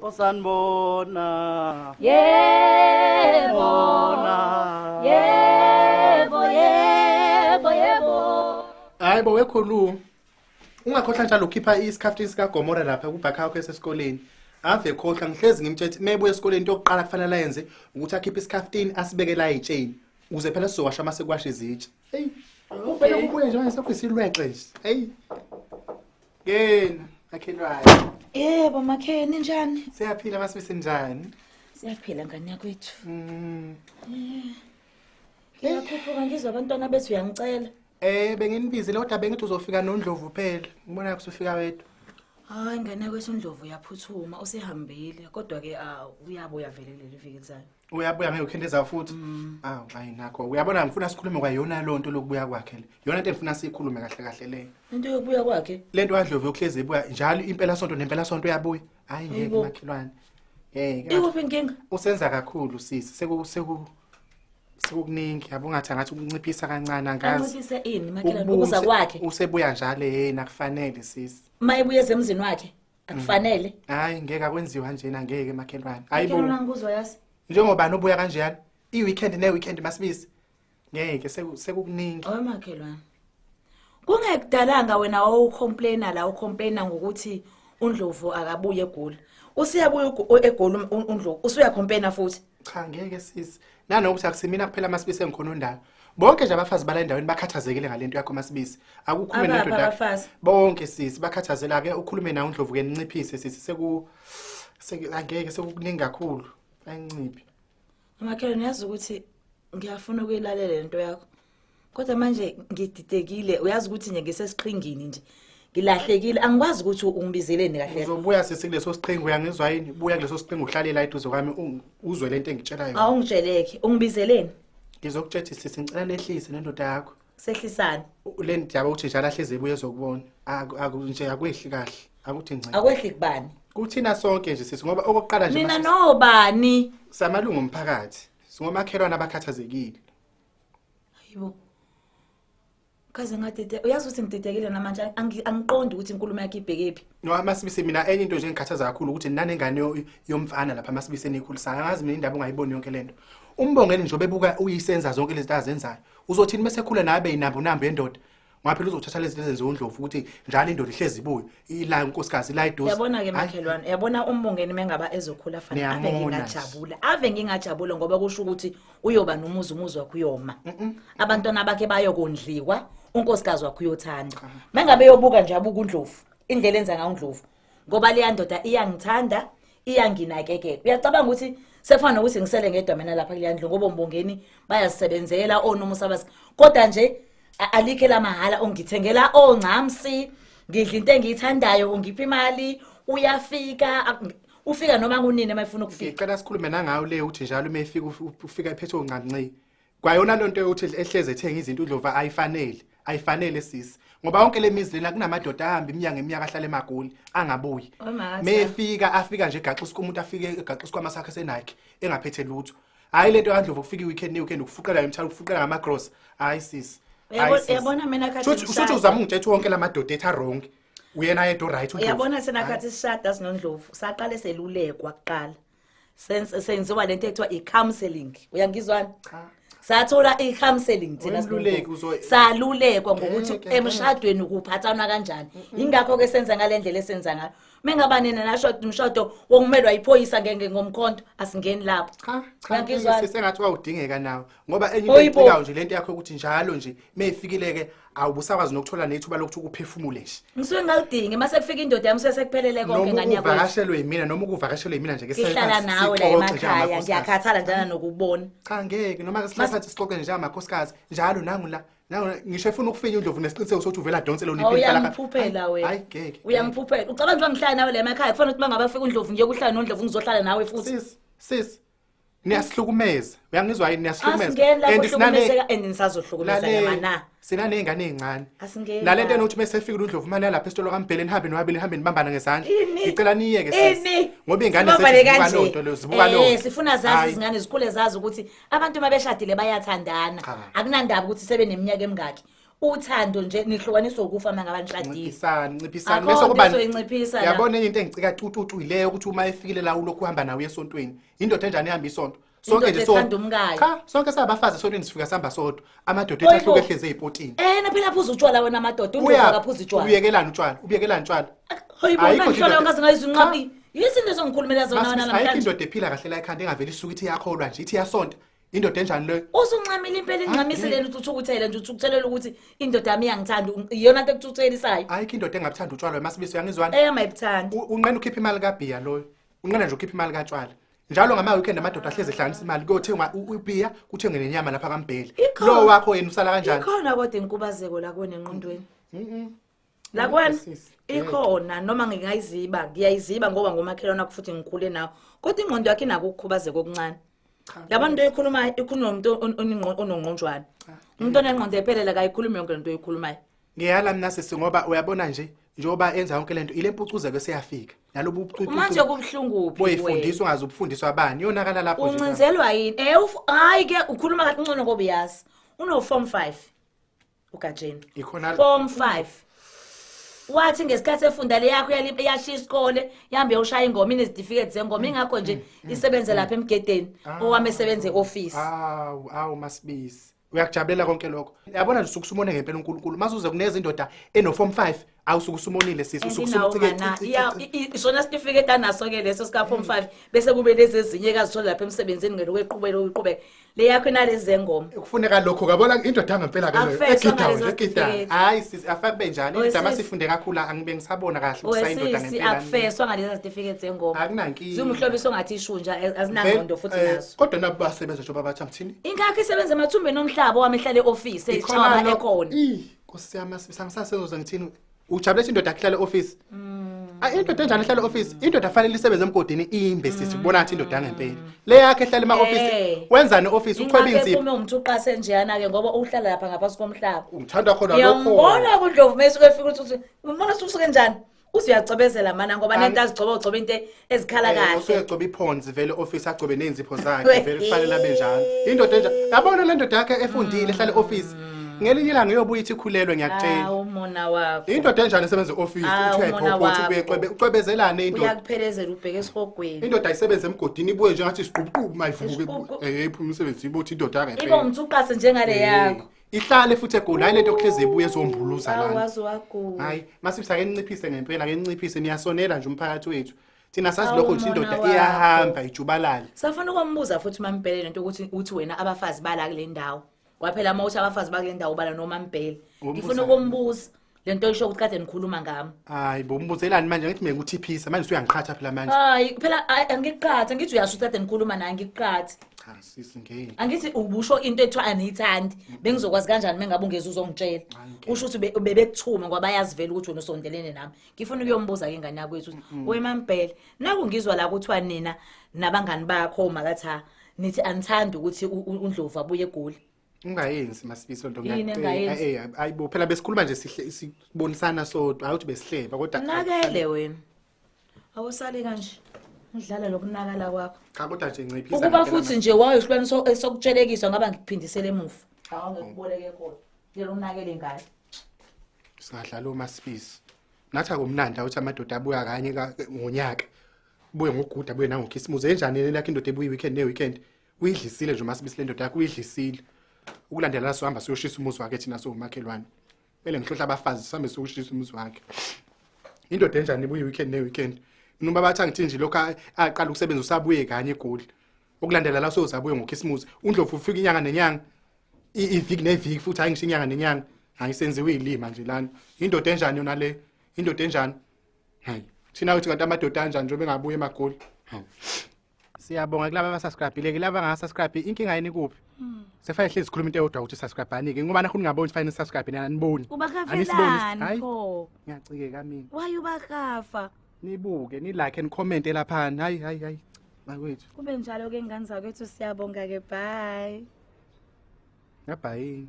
Osanibona. Yebo. Hayibo wekhulu. Ungakhohlwa njalo ukhipha isikhaftini sika Gomora lapha kubhakha yakho esesikoleni. Ave khohlwa ngihlezi ngimtshethi mebuye esikoleni into yokuqala kufanele ayenze ukuthi akhiphe isikhaftini asibeke la etsheni ukuze phela sizowasha mase kwashe izitsha. Hey. Ubheka ubuye nje manje sekuyisilwexe nje. Hey. Yena, Makhelwane. Yebo Makheni njani? Siyaphila masibise njani? Siyaphila ngani yakwethu. Yakhuphuka ngizwa abantwana bethu uyangicela. Benginibizile kodwa bengithi uzofika noNdlovu phela. Ngibona kusufika wedwa. Hayi ngane kwethu uNdlovu uyaphuthuma usehambile kodwa ke uyabuya vele leli viki elizayo. Uyabuya ngeke ukhendeza futhi. Hayi nakho. Uyabona ngifuna sikhulume kwayona lonto lokubuya kwakhe le. Yona into engifuna siyikhulume kahle kahle le. Into yokubuya kwakhe? Lento kaNdlovu yokuhlezi ebuya njalo impela sonto nempela sonto uyabuya. Hayi ngeke Makhelwane. Ikuphi inkinga? Usenza kakhulu sisi. Sekukuningi yabo ngathi ukunciphisa kancane angazi. Anciphise ini Makhelwane ukuza kwakhe? Usebuya njalo yena kufanele sisi. Mayibuye emzini wakhe akufanele. Hayi ngeke akwenziwa njena ngeke Makhelwane. Hayibo. Ngizwa yazi. Njengoba nobuya kanjani? I-weekend ne-weekend masibisi. Ngeke sekukuningi. Oy Makhelwane. Kungekudalanga wena wawucomplaina la ucomplaina ngokuthi uNdlovu akabuye egoli. Usiyabuya egoli uNdlovu. Usuyacomplaina futhi. Cha ngeke sisi. Nanokuthi akusimina kuphela masibisi engikhona ondaba. Bonke nje abafazi bala endaweni bakhathazekile ngalento yakho masibisi. Akukhulume nento yakho. Bonke sisi bakhathazela ke ukhulume nawe uNdlovu ke ninciphise sisi angeke sekukuningi kakhulu. Ayinciphi. Makhelwane yazi ukuthi ngiyafuna ukuyilalela lento yakho. Kodwa manje ngididekile uyazi ukuthi nje ngisesiqhingini nje. Ngilahlekile angikwazi ukuthi ungibizeleni kahle. Uzobuya sisi kuleso siqhingi uyangizwa yini? Buya kuleso siqhingi uhlale la eduze kwami uzwe lento engitshela yona. Awungitsheleke ungibizeleni. Ngizokutshela sisi ngicela lehlise nendoda yakho. Sehlisana. Le ndaba uthi njalo ahleze ebuye ezokubona. Akunje akwehli kahle. Akuthi ngci. Akwehli kubani? Kuthina sonke nje sisi ngoba okokuqala nje mina nobani samalungu omphakathi singomakhelwane abakhathazekile. Hayibo. Kaze ngadede uyazi ukuthi ngidedekile namanje angiqondi ukuthi inkulumo yakhe ibhekephi. No masibise mina enye into nje engikhathaza kakhulu ukuthi nani engane yomfana lapha masibise enikhulisa ngazi mina indaba ungayiboni yonke lento. Umbongeni nje obebuka uyisenza zonke lezi zinto azenzayo. Uzothini bese khula nabe inambo yendoda. Ngaphela uzothatha lezi zinto ezenziwa uNdlovu ukuthi njalo indoda ihlezi ibuye ila unkosikazi la idosi. Yabona ke Makhelwane yabona umbongeni mengaba ezokhula fanele ave ngingajabula ngoba kusho ukuthi uyoba nomuzi wakhe uyoma. Abantwana bakhe bayokondliwa unkosikazi wakhe uyothanda. Mengabe yobuka nje abuka uNdlovu indlela enza ngayo uNdlovu ngoba le ndoda iyangithanda iyanginakekela. Uyacabanga ukuthi sefana ukuthi ngisele ngedwa mina lapha kulendlu ngoba umbongeni bayasebenzela onomusa basi kodwa nje alikhe la mahala ongithengela oncamsi ngidla into engiyithandayo ungipha imali uyafika ufika noma kunini mayifuna ukufika. Ngicela sikhulume nangayo le uthi njalo mayifika ufika ephethe onqanqi kwayona lonto yokuthi ehleze ethenga izinto uNdlovu ayifanele sisi ngoba yonke lemizi lena kunamadoda ahamba iminyaka ahlala eMagoli angabuyi mayefika afika nje gaxiswa umuntu afike egaxiswa kwamasakhe senakhe engaphethe lutho hayi lento kaNdlovu kufika iweekend ukufuqela imithalo ukufuqela ngamagross hayi sisi. Yabona mina khathi usho uzama ungithethe wonke lamadoda etha wrong uyena yedwa right uNdlovu. Yabona sena khathi sishada sinoNdlovu saqale selulekwa kuqala senziwa lento ekuthiwa i-counseling uyangizwana sathola i-counseling thina salulekwa ngokuthi emshadweni ukuphathana kanjani ingakho ke senza ngalendlela esenza ngayo mengaba nina nasho umshado wokumelwa iphoyisa ngomkhonto asingeni lapho ngiyangizwa sisengathi wawudingeka nawe ngoba enye into icikayo nje lento yakho ukuthi njalo nje meyifikileke awubusakwazi nokuthola nethuba lokuthi ukuphefumule nje ngisuke ngaludinge mase kufika indoda yami sekuphelele konke ngani yakho uvakashelwe yimina noma ukuvakashelwe yimina nje ke sihlala nawe la emakhaya ngiyakhathala njana nokubona cha ngeke noma ke siphathe sixoxe nje amakhosikazi njalo nangu ngisho efuna ukufinya uNdlovu nesiqiniseko sokuthi uvela donselo niphila la uyangiphuphela wena hayi ngeke uyangiphuphela ucabanga nje ngihlala nawe la emakhaya kufanele ukuthi mangaba afika uNdlovu ngiyokuhlala noNdlovu ngizohlala nawe futhi sis niyasihlukumeza uyangizwa yini niyasihlukumeza nisazohlukumeza ngamana sina nezingane ezincane nalento enothi mesefika uNdlovu manje lapha esitolo kaMbheleni hambe nowabili hambe nibambana ngezandla ngicela niyeke sisi ngoba izingane sezibuka lonto lezo zibuka lonto sifuna zazi izingane zikhule zazi ukuthi abantu mabeshadile bayathandana akunandaba ukuthi sebe neminyaka emingaki uthando nje nihlukaniswa ukufa mangabanishadile nciphisana bese kuba inciphisa yabona into engicika tututu ileyo ukuthi uma efikile la ulokhu uhamba nawe esontweni indoda enjani ihamba isonto sonke nje cha sonke sabafazi esontweni sifika sihamba sodwa amadoda ehluke ehleze ezipotini phela laphuza utshwala wena amadoda undoda kaphuza utshwala ubiyekelana utshwala hayibona ngihlola ngaze ngayizinqabi yizinto ezongikhulumela zona namhlanje ayikho indoda ephila kahle la ekhanda engaveli isuka ithi yakholwa nje ithi yasonta indoda enjani leyo usuncamile impela ingcamiseleni uthukuthele nje uthukuthelele ukuthi indoda yami iyangithanda iyona into ekuthukuthelisayo ayikho indoda engabuthanda utshwala masibiso yangizwana eyamayibthanda unqena ukhipha imali kaBhiya loyo unqena nje ukhipha imali kaTshwala njalo ngama weekend amadoda ahleze ehlanganisa imali kuyothenga uBhiya kuthenge nenyama lapha kaMbhele lo wakho yena usala kanjani ikhona kodwa inkubazeko la kuwena enqondweni la kuwena ikhona noma ngiyayiziba ngoba ngomakhelwana futhi ngikhule nawo kodwa ingqondo yakhe inako ukukhubazeka okuncane labantu ekhuluma ikhuluma umuntu onongqonjwana umuntu onengqondo ephelele akayikhulumi yonke lento oyikhulumayo ngiyala mina ngoba uyabona njengoba enza yonke lento ile mpucuzeko eseyafika nalobu ubucucu manje kubhlungu uphi boyifundiswa ngaze ubufundiswa abani yonakala lapho nje uncinzelwa yini hayi ke ukhuluma kahle ngcono ngoba uyazi uno form 5 uGajeni form 5 wathi ngesikhathi efunda le yakho yashiya isikole yambe ushaya ingoma inezitifiketi zengoma ingakho nje isebenze lapha emgedeni owame esebenze eoffice awu masibisi uyakujabulela konke lokho yabona nje usukusumone ngempela uNkulunkulu masuze kuneza indoda eno form 5 awusukusumonile sisi usukusumcike isona certificate anaso ke leso sika form 5 bese kube lezi ezinye ekazithola lapha emsebenzini ngelokuqhubela uyiqhubeka le yakho inalezi zengoma kufuneka lokho kabona indoda ngempela ke leyo ekida hayi sisi afakube njani indaba sifunde kakhulu angibe ngisabona kahle usayindoda ngempela akufeswa ngalezi certificate zengoma akunankingi zimhlobiso ngathi ishunja azinangqondo futhi nazo kodwa nabo basebenza nje babathi amthini ingakho isebenza emathumbeni omhlaba wami ehlale eoffice echaba ekhona Nkosi yami sangisasenza ngithini ujabulesa indoda ehlala eoffice indoda enjani ehlala eoffice indoda fanele isebenze emgodini imbe sisi kubona ngathi indoda ngempela le yakhe ehlala ema-office wenzani eoffice uchweba insipho uma umuntu uqase njeyana ke ngoba uhlala lapha ngaphansi komhlaba ngithanda khona lokho ngibona kuNdlovu mase kufika ukuthi ubona usuke njani usuyacobezela mana ngoba nento azigcoba into ezikhala kahle usuyagcoba iphonzi vele office agcobe nezipho zakhe vele kufanele abe njalo indoda enjani yabona le ndoda yakhe efundile ehlala eoffice ngelinye ilanga uyobuya ithi khulelwe ngiyakutshela umona wakho indoda enjani esebenza eoffice uthepha ucwebezelane indoda uyakuphelezela ubheke esihogweni indoda ayisebenza emgodini ibuye nje ngathi isiqubuqubu mayivuke iphuma umsebenzi ibothi indoda ngempela ibo umthuqase njengale yakho ihlale futhi egoli hayi lento okuhleze ebuye ezombuluza lana awazi wakho hayi masibisa ke nciphise ngempela ke nciphise niyasonela nje umphakathi wethu thina sazi lokho ukuthi indoda iyahamba ijubalala safuna ukumbuza futhi maMbhele lento ukuthi wena abafazi bala kule ndawo waphela mawuthi abafazi bakule ndawo bala noma Mbhele ngifuna ukumbuza lento isho ukuthi kade nikhuluma ngami hayi bombuzelani manje ngithi mina nguthiphisa manje uyangiqhatha phela manje hayi phela angiqhatha ngithi uyasho kade nikhuluma naye ngiqhatha cha sisi ngeke angithi ubusho into ethiwa aniyithandi bengizokwazi kanjani mengabe ungeza uzongitshela usho ukuthi bebekuthuma ngoba bayazi vele ukuthi wena usondelene nami ngifuna ukuyombuza ke ingane yakwethu weMaMbhele naku ngizwa la kuthiwa nina nabangani bakho makatha nithi anithandi ukuthi uNdlovu abuye eGoli ungayenzi masibisi nto ngiyacela ayibo phela besikhuluma nje sibonisana sodwa awuthi besihleba kodwa nakele wena awusali kanje udlala lokunakala kwakho cha kodwa nje nciphisa ukuba futhi nje wayo isihlwane sokutshelekiswa ngaba ngiphindisele emuva awangekuboleke khona ngeke unakele ingane sidlala umasibisi nathi akumnandi ukuthi amadoda abuya kanye ngonyaka buye ngoguda buye nangokhisimuzi enjani lakhe indoda ebuya weekend neweekend uyidlisile nje umasibisi le ndoda yakho uyidlisile ukulandela sohamba siyoshisa umuzi wakhe thina somakhelwane vele ngihlohla abafazi sihambe siyoshisa umuzi wakhe indoda enjani ibuye weekend neweekend noma bathi angithi nje lokho aqala ukusebenza usabuye kanye eGoli ukulandela la sozabuye ngokhisimuzi uNdlovu ufika inyanga nenyanga iviki neviki futhi hayi ngisho inyanga nenyanga hayi senziwe ilima nje lana indoda enjani yona le indoda enjani hayi thina uthi kanti amadoda kanjani nje bengabuye eMagoli siyabonga kulabo abasubscribe ke laba ngasubscribe inkinga yini kuphi sefaya hlezi sikhuluma into eyodwa ukuthi subscribe anike ngoba nakhona ngaboni fanele subscribe nina niboni ubakafelani pho ngiyacike kamina why ubakafa nibuke ni like and comment lapha hayi bakwethu kube njalo ke ingane zakwethu siyabonga ke bye bye